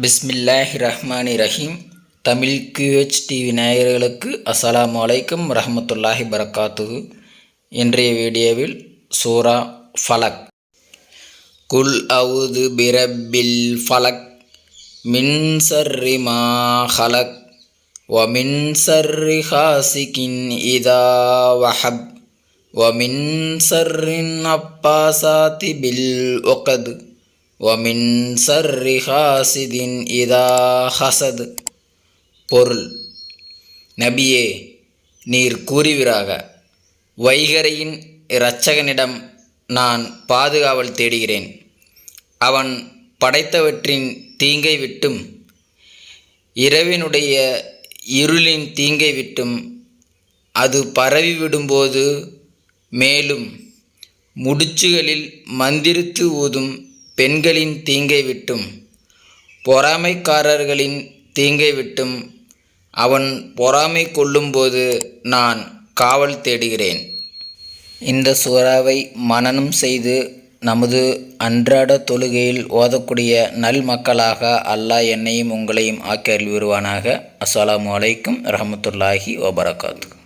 பிஸ்மில்லாஹிர்ரஹ்மானிர்ரஹீம். Tamil QH TV நேயர்களுக்கு அஸ்ஸலாமு அலைக்கும் ரஹ்மத்துல்லாஹி பரக்காத்துஹு. இன்றைய வீடியோவில் சூரா ஃபலக். குல் அவுது பிரப்பில் ஃபலக் மின் ஷர்ரி மா ஹலக் வ மின் ஷர்ரி ஹாசிகின் இதா வஹப் வ மின் ஷர்ரின் நஃபாஸாத்தி பில் உக்த் வமின் ஷர்ரி ஹாசிதின் இதா ஹசத். பொருள்: நபியே, நீர் கூறுவீராக, வைகறையின் இரட்சகனிடம் நான் பாதுகாவல் தேடுகிறேன். அவன் படைத்தவற்றின் தீங்கை விட்டும் இரவினுடைய இருளின் தீங்கை விட்டும் அது பரவிவிடும்போது, மேலும் முடிச்சுகளில் மந்திரித்து ஊதும் பெண்களின் தீங்கை விட்டும் பொறாமைக்காரர்களின் தீங்கை விட்டும் அவன் பொறாமை கொள்ளும்போது நான் காவல் தேடுகிறேன். இந்த சூறாவை மனனம் செய்து நமது அன்றாட தொழுகையில் ஓதக்கூடிய நல் மக்களாக அல்லாஹ் என்னையும் உங்களையும் ஆக்கி அருள்வானாக. அஸ்ஸலாமு அலைக்கும் ரஹ்மத்துல்லாஹி வபரகாத்துஹு.